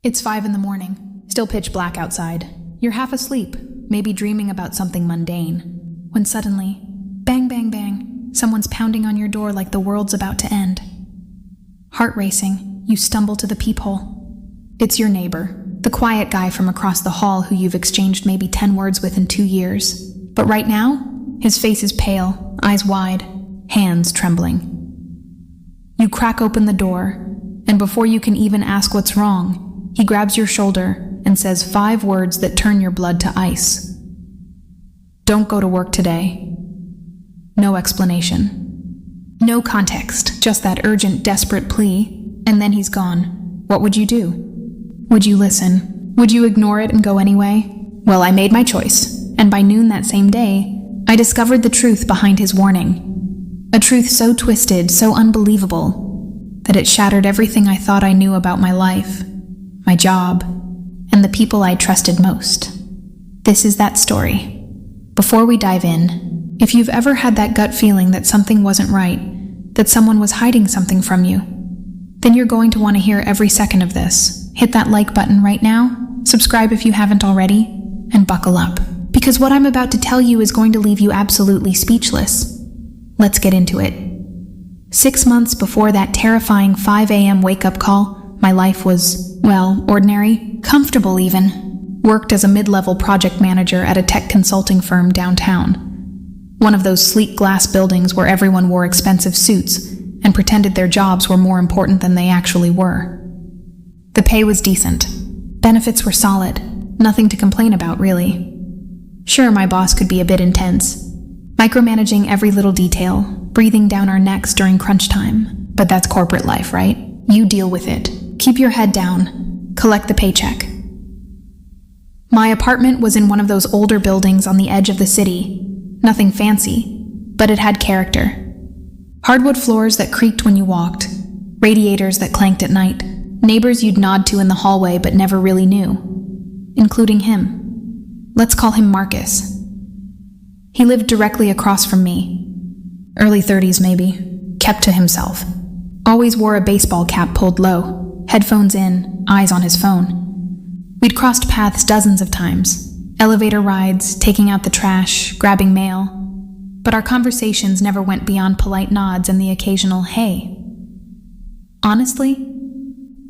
It's 5 in the morning, still pitch black outside. You're half asleep, maybe dreaming about something mundane, when suddenly, bang, bang, bang, someone's pounding on your door like the world's about to end. Heart racing, you stumble to the peephole. It's your neighbor, the quiet guy from across the hall who you've exchanged maybe 10 words with in 2 years. But right now, his face is pale, eyes wide, hands trembling. You crack open the door, and before you can even ask what's wrong, he grabs your shoulder and says 5 words that turn your blood to ice. Don't go to work today. No explanation. No context, just that urgent, desperate plea, and then he's gone. What would you do? Would you listen? Would you ignore it and go anyway? Well, I made my choice, and by noon that same day, I discovered the truth behind his warning. A truth so twisted, so unbelievable, that it shattered everything I thought I knew about my life, my job, and the people I trusted most. This is that story. Before we dive in, if you've ever had that gut feeling that something wasn't right, that someone was hiding something from you, then you're going to want to hear every second of this. Hit that like button right now, subscribe if you haven't already, and buckle up, because what I'm about to tell you is going to leave you absolutely speechless. Let's get into it. 6 months before that terrifying 5 a.m. wake-up call, my life was, well, ordinary, comfortable even. Worked as a mid-level project manager at a tech consulting firm downtown. One of those sleek glass buildings where everyone wore expensive suits and pretended their jobs were more important than they actually were. The pay was decent. Benefits were solid. Nothing to complain about, really. Sure, my boss could be a bit intense, micromanaging every little detail, breathing down our necks during crunch time. But that's corporate life, right? You deal with it. Keep your head down. Collect the paycheck. My apartment was in one of those older buildings on the edge of the city. Nothing fancy, but it had character. Hardwood floors that creaked when you walked, radiators that clanked at night, neighbors you'd nod to in the hallway but never really knew, including him. Let's call him Marcus. He lived directly across from me. Early 30s maybe, kept to himself. Always wore a baseball cap pulled low, headphones in, eyes on his phone. We'd crossed paths dozens of times. Elevator rides, taking out the trash, grabbing mail. But our conversations never went beyond polite nods and the occasional hey. Honestly,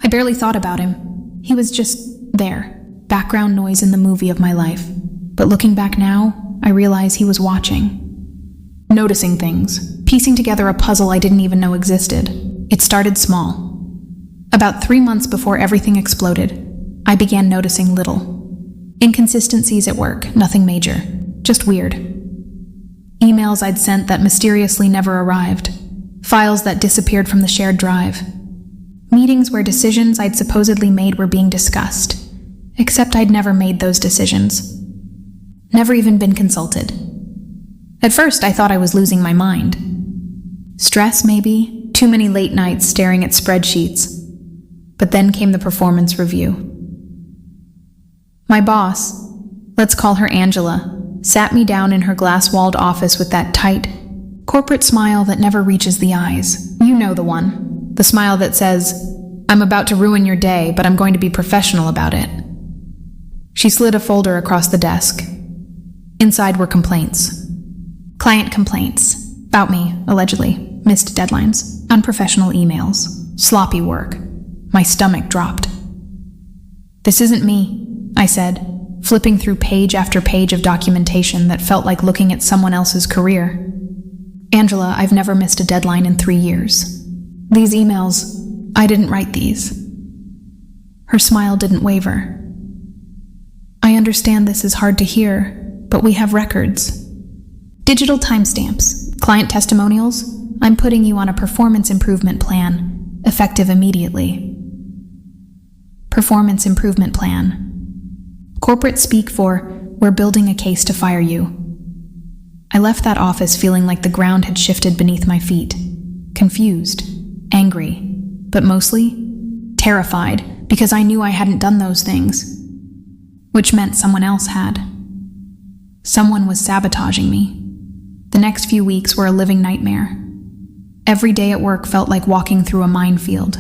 I barely thought about him. He was just there, background noise in the movie of my life. But looking back now, I realize he was watching. Noticing things, piecing together a puzzle I didn't even know existed. It started small. About 3 months before everything exploded, I began noticing little. Inconsistencies at work, nothing major, just weird. Emails I'd sent that mysteriously never arrived. Files that disappeared from the shared drive. Meetings where decisions I'd supposedly made were being discussed, except I'd never made those decisions. Never even been consulted. At first, I thought I was losing my mind. Stress, maybe, too many late nights staring at spreadsheets. But then came the performance review. My boss, let's call her Angela, sat me down in her glass-walled office with that tight, corporate smile that never reaches the eyes. You know the one. The smile that says, I'm about to ruin your day, but I'm going to be professional about it. She slid a folder across the desk. Inside were complaints. Client complaints. About me, allegedly. Missed deadlines. Unprofessional emails. Sloppy work. My stomach dropped. This isn't me, I said, flipping through page after page of documentation that felt like looking at someone else's career. Angela, I've never missed a deadline in 3 years. These emails, I didn't write these. Her smile didn't waver. I understand this is hard to hear, but we have records. Digital timestamps, client testimonials. I'm putting you on a performance improvement plan, effective immediately. Performance improvement plan. Corporate speak for, we're building a case to fire you. I left that office feeling like the ground had shifted beneath my feet. Confused, angry, but mostly terrified because I knew I hadn't done those things, which meant someone else had. Someone was sabotaging me. The next few weeks were a living nightmare. Every day at work felt like walking through a minefield.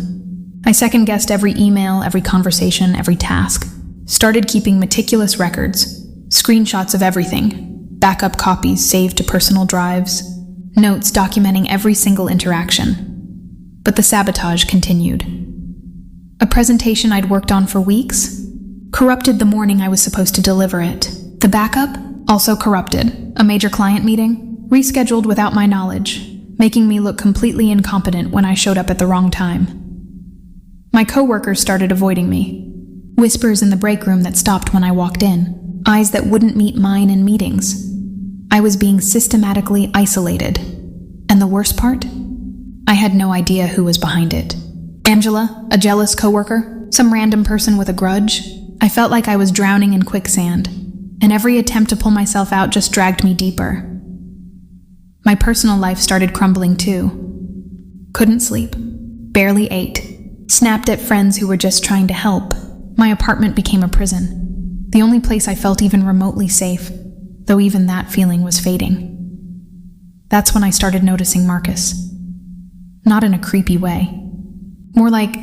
I second-guessed every email, every conversation, every task. Started keeping meticulous records, screenshots of everything, backup copies saved to personal drives, notes documenting every single interaction. But the sabotage continued. A presentation I'd worked on for weeks corrupted the morning I was supposed to deliver it. The backup also corrupted. A major client meeting rescheduled without my knowledge, making me look completely incompetent when I showed up at the wrong time. My coworkers started avoiding me. Whispers in the break room that stopped when I walked in. Eyes that wouldn't meet mine in meetings. I was being systematically isolated. And the worst part? I had no idea who was behind it. Angela, a jealous coworker, some random person with a grudge. I felt like I was drowning in quicksand, and every attempt to pull myself out just dragged me deeper. My personal life started crumbling too. Couldn't sleep. Barely ate. Snapped at friends who were just trying to help. My apartment became a prison. The only place I felt even remotely safe, though even that feeling was fading. That's when I started noticing Marcus. Not in a creepy way. More like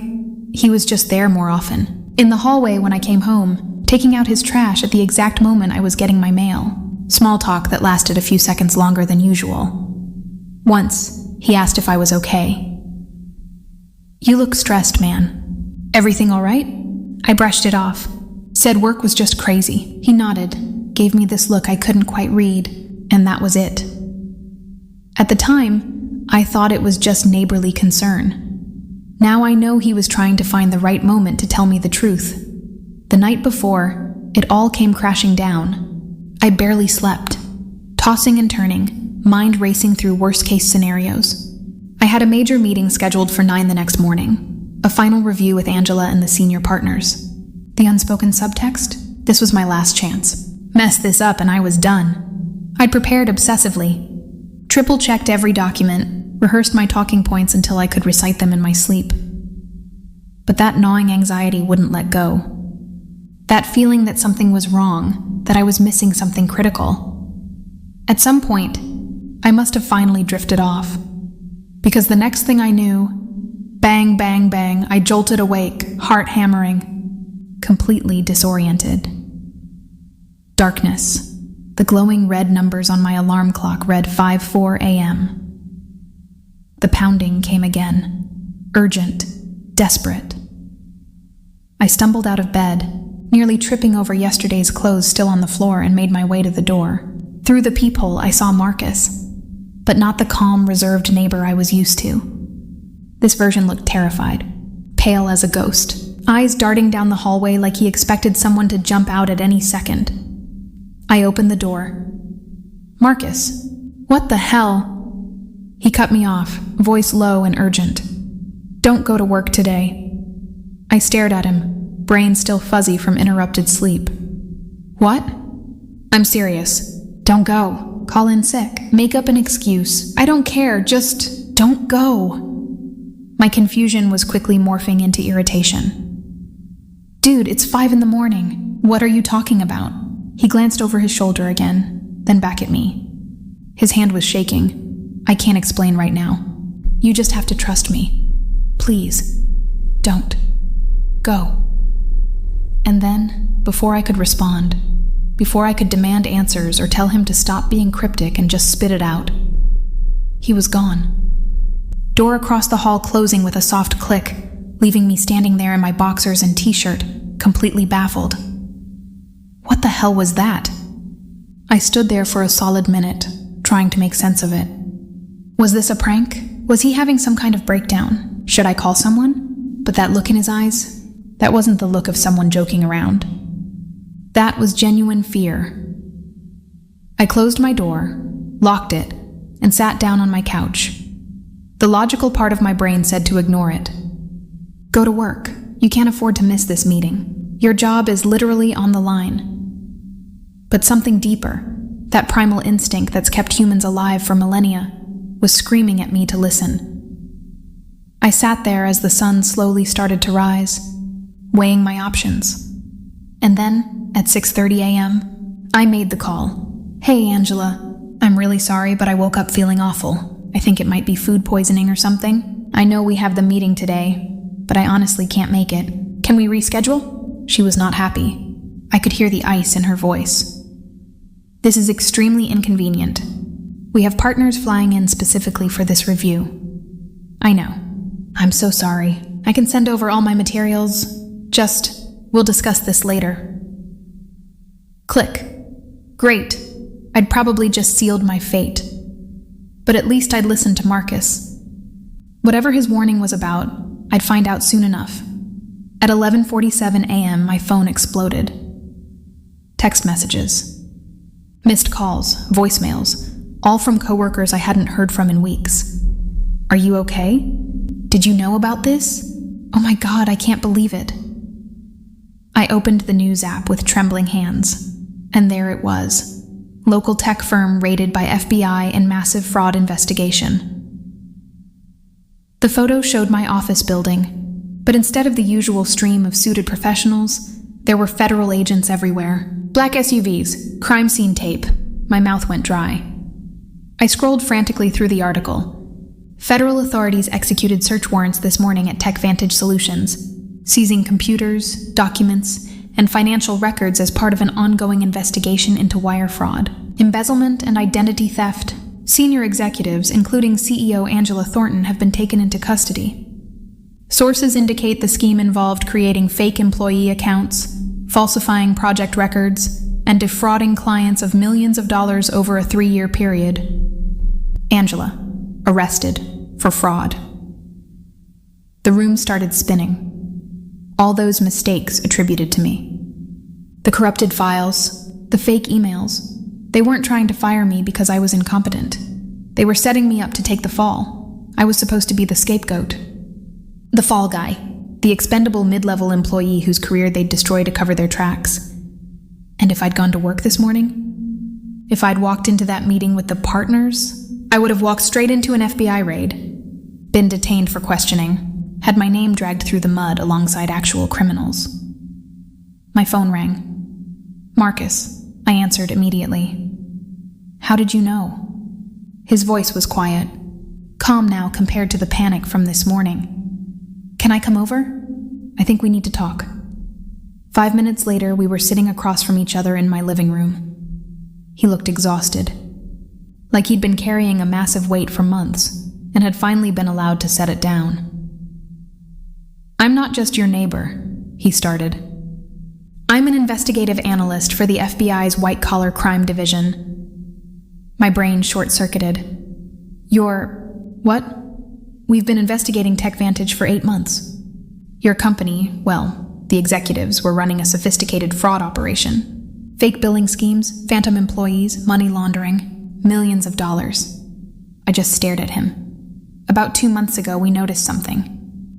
he was just there more often. In the hallway when I came home, taking out his trash at the exact moment I was getting my mail. Small talk that lasted a few seconds longer than usual. Once, he asked if I was okay. "You look stressed, man. Everything all right?" I brushed it off. Said work was just crazy. He nodded, gave me this look I couldn't quite read, and that was it. At the time, I thought it was just neighborly concern. Now I know he was trying to find the right moment to tell me the truth. The night before, it all came crashing down. I barely slept, tossing and turning, mind racing through worst-case scenarios. I had a major meeting scheduled for 9 the next morning, a final review with Angela and the senior partners. The unspoken subtext? This was my last chance. Mess this up and I was done. I'd prepared obsessively, triple-checked every document, rehearsed my talking points until I could recite them in my sleep. But that gnawing anxiety wouldn't let go. That feeling that something was wrong, that I was missing something critical. At some point, I must have finally drifted off. Because the next thing I knew, bang, bang, bang, I jolted awake, heart hammering, completely disoriented. Darkness. The glowing red numbers on my alarm clock read 5:04 a.m. The pounding came again, urgent, desperate. I stumbled out of bed, nearly tripping over yesterday's clothes still on the floor, and made my way to the door. Through the peephole, I saw Marcus, but not the calm, reserved neighbor I was used to. This version looked terrified, pale as a ghost, eyes darting down the hallway like he expected someone to jump out at any second. I opened the door. "Marcus, what the hell?" He cut me off, voice low and urgent. "Don't go to work today." I stared at him, brain still fuzzy from interrupted sleep. "What?" "I'm serious. Don't go. Call in sick. Make up an excuse. I don't care. Just don't go." My confusion was quickly morphing into irritation. "Dude, it's 5 in the morning. What are you talking about?" He glanced over his shoulder again, then back at me. His hand was shaking. "I can't explain right now. You just have to trust me. Please, don't. Go." And then, before I could respond, before I could demand answers or tell him to stop being cryptic and just spit it out, he was gone. Door across the hall closing with a soft click, leaving me standing there in my boxers and t-shirt, completely baffled. What the hell was that? I stood there for a solid minute, trying to make sense of it. Was this a prank? Was he having some kind of breakdown? Should I call someone? But that look in his eyes, that wasn't the look of someone joking around. That was genuine fear. I closed my door, locked it, and sat down on my couch. The logical part of my brain said to ignore it. Go to work. You can't afford to miss this meeting. Your job is literally on the line. But something deeper, that primal instinct that's kept humans alive for millennia, was screaming at me to listen. I sat there as the sun slowly started to rise, weighing my options. And then, at 6:30 a.m., I made the call. "Hey, Angela, I'm really sorry, but I woke up feeling awful. I think it might be food poisoning or something. I know we have the meeting today, but I honestly can't make it. Can we reschedule? She was not happy. I could hear the ice in her voice. This is extremely inconvenient. We have partners flying in specifically for this review. I know. I'm so sorry. I can send over all my materials. We'll discuss this later. Click. Great. I'd probably just sealed my fate. But at least I'd listened to Marcus. Whatever his warning was about, I'd find out soon enough. At 11:47 a.m., my phone exploded. Text messages. Missed calls, voicemails, all from coworkers I hadn't heard from in weeks. Are you okay? Did you know about this? Oh my God, I can't believe it. I opened the news app with trembling hands, and there it was. Local tech firm raided by FBI in massive fraud investigation. The photo showed my office building, but instead of the usual stream of suited professionals, there were federal agents everywhere. Black SUVs, crime scene tape. My mouth went dry. I scrolled frantically through the article. Federal authorities executed search warrants this morning at TechVantage Solutions, seizing computers, documents, and financial records as part of an ongoing investigation into wire fraud, embezzlement, and identity theft. Senior executives, including CEO Angela Thornton, have been taken into custody. Sources indicate the scheme involved creating fake employee accounts, falsifying project records, and defrauding clients of millions of dollars over a 3-year period. Angela, arrested for fraud. The room started spinning. All those mistakes attributed to me. The corrupted files, the fake emails. They weren't trying to fire me because I was incompetent. They were setting me up to take the fall. I was supposed to be the scapegoat. The fall guy, the expendable mid-level employee whose career they'd destroy to cover their tracks. And if I'd gone to work this morning? If I'd walked into that meeting with the partners, I would have walked straight into an FBI raid, been detained for questioning, had my name dragged through the mud alongside actual criminals. My phone rang. Marcus, I answered immediately. How did you know? His voice was quiet, calm now compared to the panic from this morning. Can I come over? I think we need to talk. 5 minutes later, we were sitting across from each other in my living room. He looked exhausted, like he'd been carrying a massive weight for months and had finally been allowed to set it down. I'm not just your neighbor, he started. I'm an investigative analyst for the FBI's white-collar crime division. My brain short-circuited. What? We've been investigating TechVantage for 8 months. Your company, the executives were running a sophisticated fraud operation. Fake billing schemes, phantom employees, money laundering, millions of dollars. I just stared at him. About 2 months ago, we noticed something.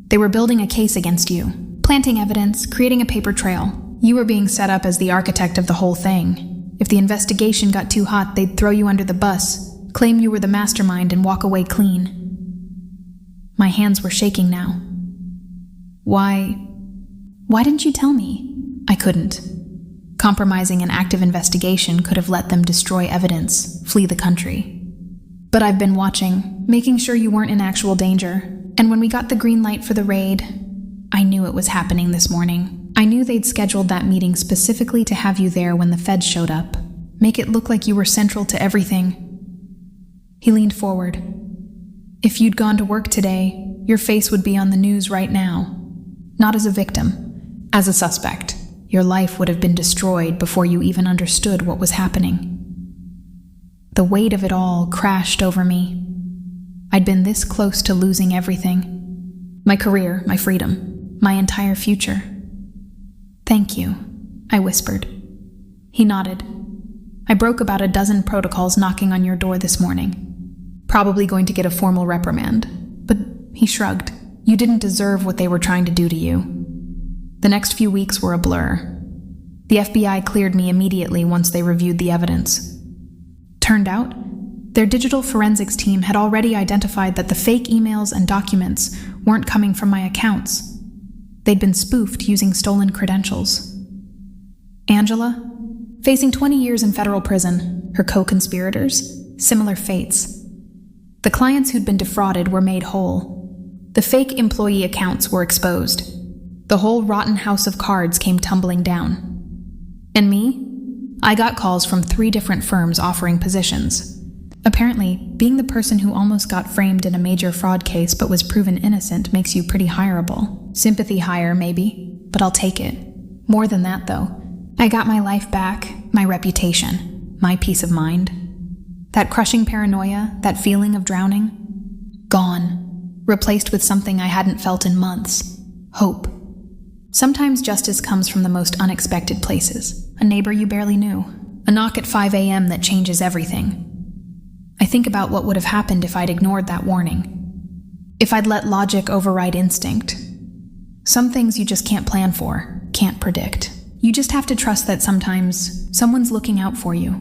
They were building a case against you, planting evidence, creating a paper trail. You were being set up as the architect of the whole thing. If the investigation got too hot, they'd throw you under the bus, claim you were the mastermind, and walk away clean. My hands were shaking now. Why didn't you tell me? I couldn't. Compromising an active investigation could have let them destroy evidence, flee the country. But I've been watching, making sure you weren't in actual danger. And when we got the green light for the raid, I knew it was happening this morning. I knew they'd scheduled that meeting specifically to have you there when the feds showed up. Make it look like you were central to everything. He leaned forward. If you'd gone to work today, your face would be on the news right now. Not as a victim, as a suspect. Your life would have been destroyed before you even understood what was happening. The weight of it all crashed over me. I'd been this close to losing everything. My career, my freedom, my entire future. Thank you, I whispered. He nodded. I broke about a dozen protocols knocking on your door this morning. Probably going to get a formal reprimand. But he shrugged. You didn't deserve what they were trying to do to you. The next few weeks were a blur. The FBI cleared me immediately once they reviewed the evidence. Turned out, their digital forensics team had already identified that the fake emails and documents weren't coming from my accounts. They'd been spoofed using stolen credentials. Angela, facing 20 years in federal prison, her co-conspirators, similar fates. The clients who'd been defrauded were made whole. The fake employee accounts were exposed. The whole rotten house of cards came tumbling down. And me? I got calls from 3 different firms offering positions. Apparently, being the person who almost got framed in a major fraud case but was proven innocent makes you pretty hireable. Sympathy hire, maybe, but I'll take it. More than that, though. I got my life back, my reputation, my peace of mind. That crushing paranoia, that feeling of drowning, gone, replaced with something I hadn't felt in months. Hope. Sometimes justice comes from the most unexpected places. A neighbor you barely knew. A knock at 5 a.m. that changes everything. I think about what would have happened if I'd ignored that warning. If I'd let logic override instinct. Some things you just can't plan for, can't predict. You just have to trust that sometimes someone's looking out for you.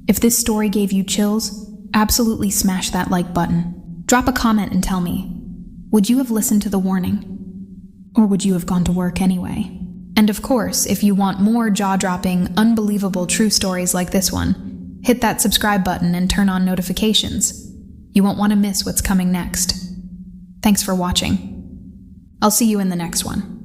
If this story gave you chills, absolutely smash that like button. Drop a comment and tell me, would you have listened to the warning? Or would you have gone to work anyway? And of course, if you want more jaw-dropping, unbelievable true stories like this one, hit that subscribe button and turn on notifications. You won't want to miss what's coming next. Thanks for watching. I'll see you in the next one.